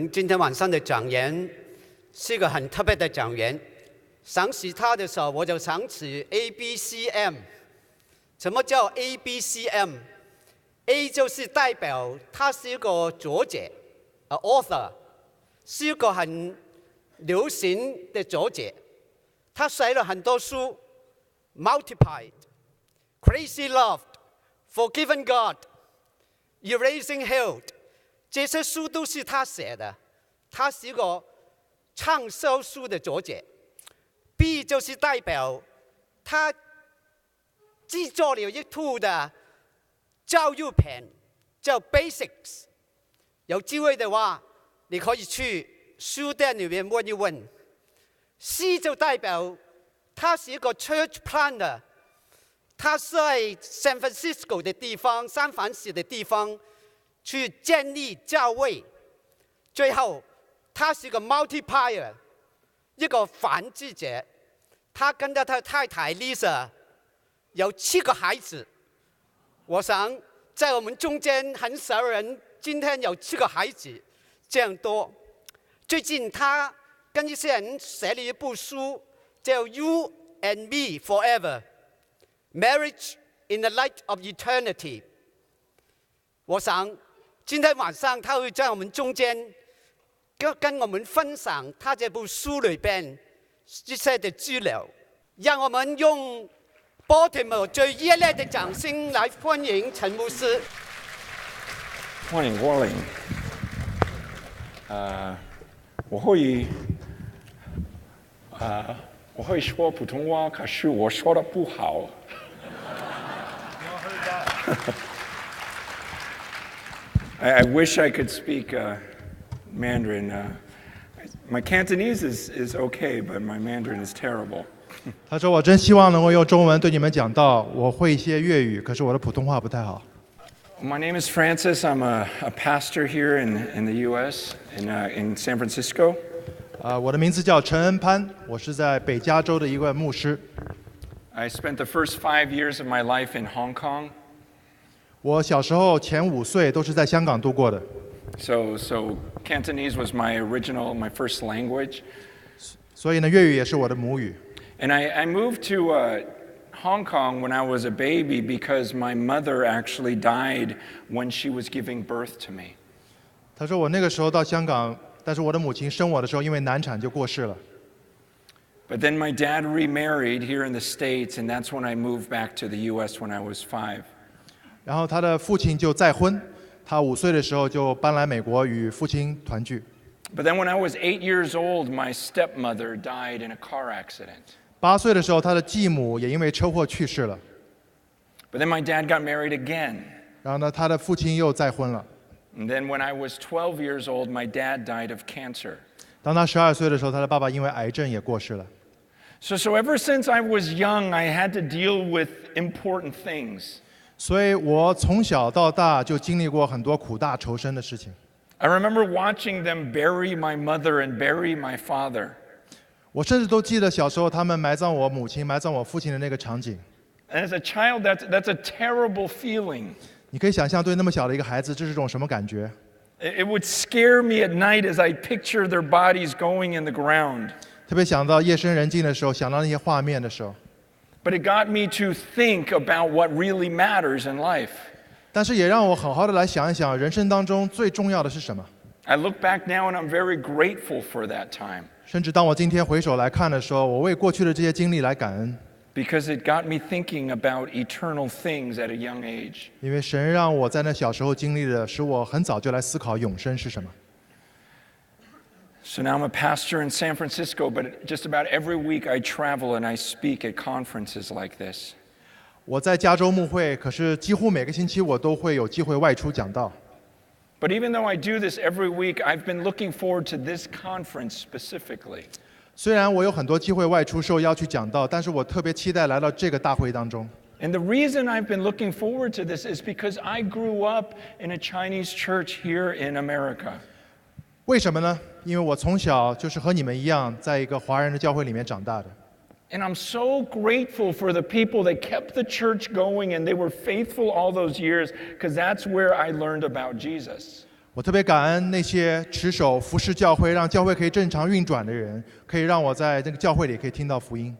们今天晚上的讲员是一个很特别的讲员。想起他的时候，我就想起 ABCM。什么叫 ABCM？A 就是代表他是一个作者，author， 是一个很流行的作者。他写了很多书 ，Multiplied, Crazy Love, Forgiven God, Erasing Hell， 这些书都是他写的。他是一个畅销书的作者。B 就是代表他制作了一套的教育片，叫 Basics。有机会的话，你可以去书店里面问一问。C 就代表他是一个 church planner， 他在 San Francisco 的地方、三藩市的地方去建立教会。最后，他是一个 multiplier， 一个繁殖者。他跟着他太太 Lisa 有7个孩子。我想在我们中间很少人今天有7个孩子这样多。最近他跟一些人写了一部书，叫 You and Me Forever, Marriage in the Light of Eternity。 我想今天晚上他会在我们中间跟我们分享他这部书里边这些的资料。让我们用波提摩最热烈的掌声来欢迎陈牧师。欢迎光临。我会说普通话，可是我说的不好。I wish I could speak Mandarin. My Cantonese is okay, but my Mandarin is terrible. 他说：“我真希望能够用中文对你们讲道。我会一些粤语，可是我的普通话不太好。” My name is Francis. I'm a pastor here in the U.S. in San Francisco. 我的名字叫陈恩潘，我是在北加州的一位牧师。I spent the first 5 years of my life in Hong Kong. 我小时候前5岁都是在香港度过的。So Cantonese was my first language. 所以呢，粤语也是我的母语。And I moved to Hong Kong when I was a baby because my mother actually died when she was giving birth to me. 他说我那个时候到香港，但是我的母亲生我的时候因为难产就过世了。But then my dad remarried here in the States, and that's when I moved back to the U.S. when I was 5. 然后他的父亲就再婚，他5岁的时候就搬来美国与父亲团聚。But then when I was 8 years old, my stepmother died in a car accident. 8岁的时候，他的继母也因为车祸去世了。But then my dad got married again. 然后呢，他的父亲又再婚了。And then when I was 12 years old, my dad died of cancer. 当他12岁的时候，他的爸爸因为癌症也过世了。So ever since I was young, I had to deal with important things. 所以我从小到大就经历过很多苦大仇深的事情。I remember watching them bury my mother and bury my father. 我甚至都记得小时候他们埋葬我母亲、埋葬我父亲的那个场景。And as a child, that's a terrible feeling. 你可以想象，对那么小的一个孩子，这是种什么感觉？ It would scare me at night as I picture their bodies going in the ground. 特别想到夜深人静的时候，想到那些画面的时候。But it got me to think about what really matters in life. 但是也让我好好的来想一想，人生当中最重要的是什么？ I look back now and I'm very grateful for that time. 甚至当我今天回首来看的时候，我为过去的这些经历来感恩。Because it got me thinking about eternal things at a young age. 因为神让我在那小时候经历的，使我很早就来思考永生是什么。So now I'm a pastor in San Francisco, but just about every week I travel and I speak at conferences like this. 我在加州牧会，可是几乎每个星期我都会有机会外出讲道。But even though I do this every week, I've been looking forward to this conference specifically. 虽然我有很多机会外出受邀去讲道，但是我特别期待来到这个大会当中。And the reason I've been looking forward to this is because I grew up in a Chinese church here in America. 为什么呢？因为我从小就是和你们一样，在一个华人的教会里面长大的。And I'm so grateful for the people that kept the church going and they were faithful all those years, because that's where I learned about Jesus. 我特别感恩那些持守服侍教会，让教会可以正常运转的人，可以让我在这个教会里可以听到福音。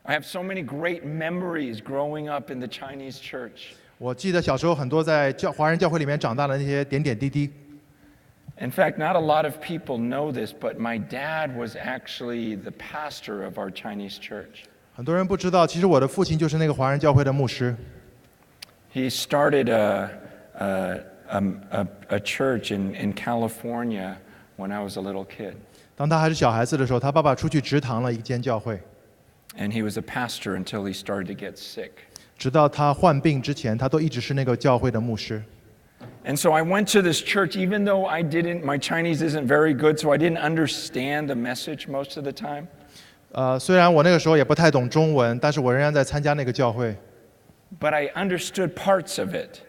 I have so many great memories growing up in the Chinese church. 我记得小时候很多在华人教会里面长大的那些点点滴滴。In fact, not a lot of people know this, but my dad was actually the pastor of our Chinese church. 很多人不知道，其实我的父亲就是那个华人教会的牧师。He started a church in California when I was a little kid. 当他还是小孩子的时候，他爸爸出去植堂了一间教会。And he was a pastor until he started to get sick. 直到他患病之前，他都一直是那个教会的牧师。And so I went to this church, even though my Chinese isn't very good, so I didn't understand the message most of the time. 虽然我那个时候也不太懂中文，但是我仍然在参加那个教会。But I understood parts of it.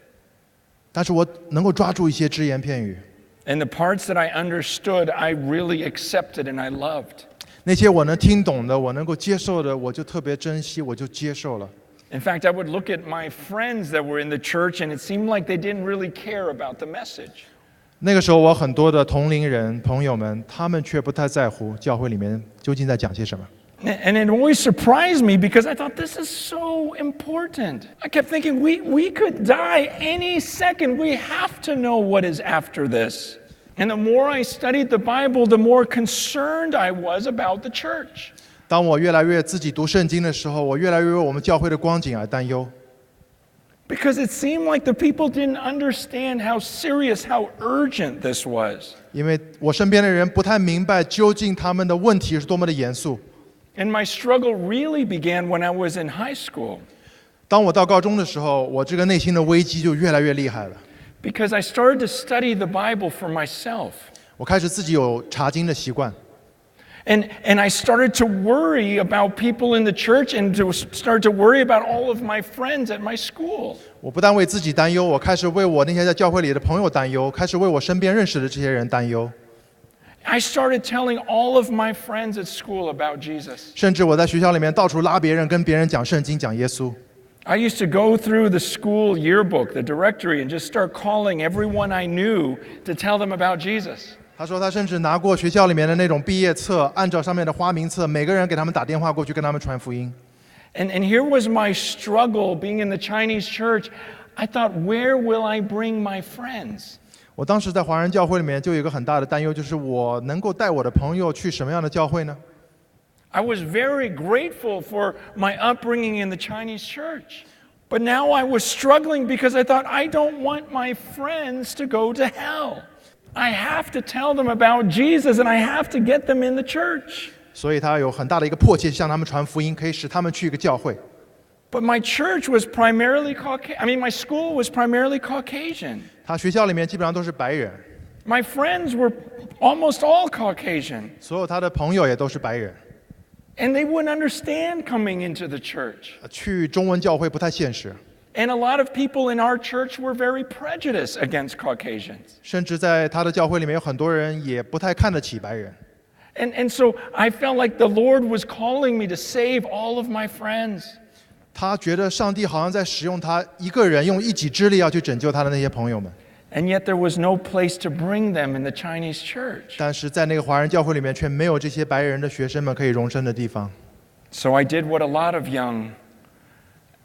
但是我能够抓住一些只言片语。And the parts that I understood, I really accepted and I loved. 那些我能听懂的，我能够接受的，我就特别珍惜，我就接受了。In fact, I would look at my friends that were in the church, and it seemed like they didn't really care about the message. 那个时候，我很多的同龄人朋友们，他们却不太在乎教会里面究竟在讲些什么。And it always surprised me because I thought this is so important. I kept thinking we could die any second. We have to know what is after this. And the more I studied the Bible, the more concerned I was about the church. 当我越来越自己读圣经的时候，我越来越为我们教会的光景而担忧。Because it seemed like the people didn't understand how serious, how urgent this was. 因为我身边的人不太明白究竟他们的问题是多么的严肃。And my struggle really began when I was in high school. 当我到高中的时候，我这个内心的危机就越来越厉害了。Because I started to study the Bible for myself. 我开始自己有查经的习惯。And I started to worry about people in the church and to start to worry about all of my friends at my school. 我不但为自己担忧，我开始为我那些在教会里的朋友担忧，开始为我身边认识的这些人担忧。I started telling all of my friends at school about Jesus. 甚至我在学校里面到处拉别人，跟别人讲圣经，讲耶稣。I used to go through the school yearbook, the directory, and just start calling everyone I knew to tell them about Jesus. 他说他甚至拿过学校里面的那种毕业册，按照上面的花名册，每个人给他们打电话过去，跟他们传福音。And here was my struggle being in the Chinese church. I thought, where will I bring my friends? 我当时在华人教会里面就有一个很大的担忧，就是我能够带我的朋友去什么样的教会呢？ I was very grateful for my upbringing in the Chinese church. But now I was struggling because I thought, I don't want my friends to go to hell. I have to tell them about Jesus and I have to get them in the church. 所以他有很大的一个迫切，向他们传福音，可以使他们去一个教会。But my church was primarily my school was primarily Caucasian. 他学校里面基本上都是白人。 My friends were almost all Caucasian. 所有他的朋友也都是白人。 And they wouldn't understand coming into the church. 去中文教会不太现实。 And a lot of people in our church were very prejudiced against Caucasians. 甚至在他的教会里面有很多人也不太看得起白人。 And so I felt like the Lord was calling me to save all of my friends. 他觉得上帝好像在使用他一个人，用一己之力要去拯救他的那些朋友们。 And yet there was no place to bring them in the Chinese church. 但是在那个华人教会里面，却没有这些白人的学生们可以容身的地方。 So I did what a lot of young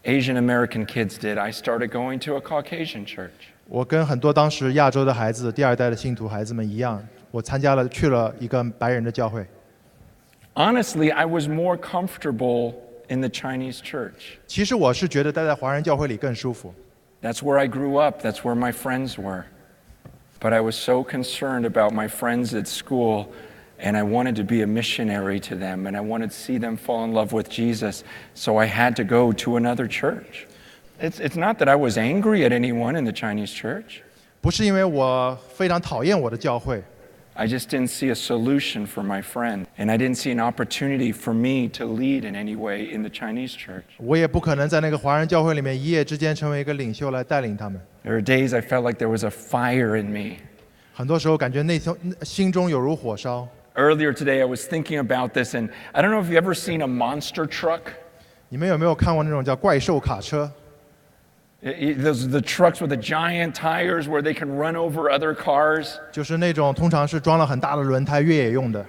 Asian American kids did. I started going to a Caucasian church. 我跟很多当时亚洲的孩子、第二代的信徒孩子们一样，我去了一个白人的教会。 Honestly, I was more comfortable in the Chinese church. 其实我是觉得待在华人教会里更舒服。 That's where I grew up. That's where my friends were. But I was so concerned about my friends at school, and I wanted to be a missionary to them, and I wanted to see them fall in love with Jesus, so I had to go to another church. It's not that I was angry at anyone in the Chinese church. 不是因为我非常讨厌我的教会， I just didn't see a solution for my friend, and I didn't see an opportunity for me to lead in any way in the Chinese church. 我也不可能在那个华人教会里面一夜之间成为一个领袖来带领他们。 There are days I felt like there was a fire in me. 很多时候感觉心中有如火烧。 Earlier today, I was thinking about this, and I don't know if you've ever seen a monster truck. 你们有没有看过那种叫怪兽卡车？ Those are the trucks with the giant tires where they can run over other cars. 就是那种通常是装了很大的轮胎越野用的。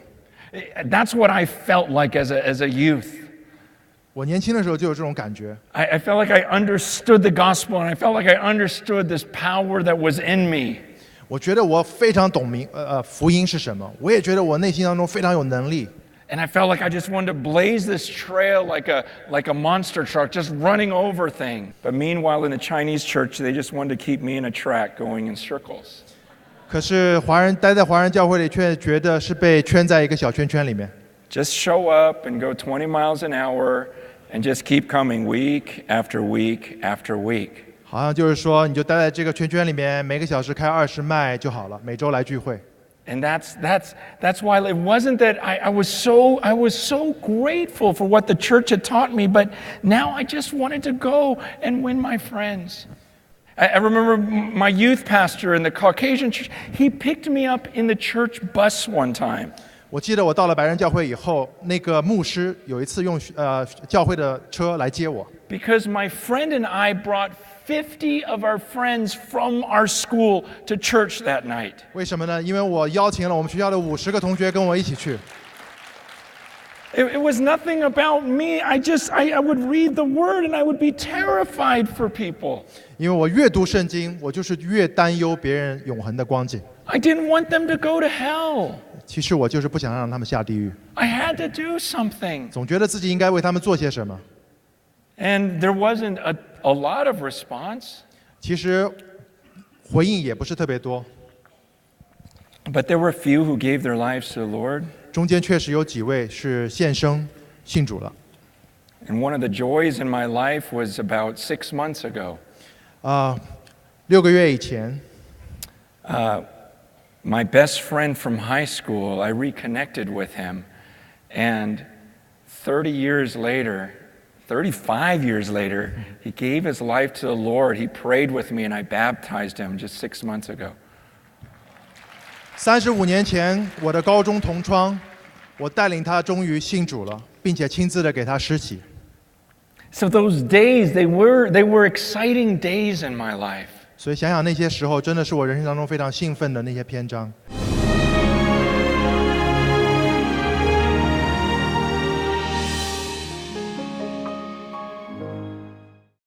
That's what I felt like as a youth. 我年轻的时候就有这种感觉。I felt like I understood the gospel, and I felt like I understood this power that was in me. 我觉得我非常懂福音是什么，我也觉得我内心当中非常有能力。And I felt like I just wanted to blaze this trail like a monster truck, just running over things. But meanwhile, in the Chinese church, they just wanted to keep me in a track going in circles. 可是待在华人教会里，却觉得是被圈在一个小圈圈里面。Just show up and go 20 miles an hour and just keep coming week after week after week. 好像就是说，你就待在这个圈圈里面，每个小时开20迈就好了，每周来聚会。And that's why it wasn't that I was so grateful for what the church had taught me, but now I just wanted to go and win my friends. I remember my youth pastor in the Caucasian church, he picked me up in the church bus one time. 我记得我到了白人教会以后，那个牧师有一次用教会的车来接我。Because my friend and I brought 50 of our friends from our school to church that night. 为什么呢？因为我邀请了我们学校的50个同学跟我一起去。It was nothing about me. I would read the word and I would be terrified for people. 因为我越读圣经，我就是越担忧别人永恒的光景。I didn't want them to go to hell. 其实我就是不想让他们下地狱。I had to do something. 总觉得自己应该为他们做些什么。And there wasn't a lot of response. 其实回应也不是特别多。But there were a few who gave their lives to the Lord. 中间确实有几位是献生信主了。And one of the joys in my life was about 6 months ago. 6个月以前。My best friend from high school, I reconnected with him, and 35 years later, he gave his life to the Lord. He prayed with me, and I baptized him just 6 months ago. 35年前，我的高中同窗，我带领他终于信主了，并且亲自的给他施洗。So those days, they were exciting days in my life. 所以想想那些时候，真的是我人生当中非常兴奋的那些篇章。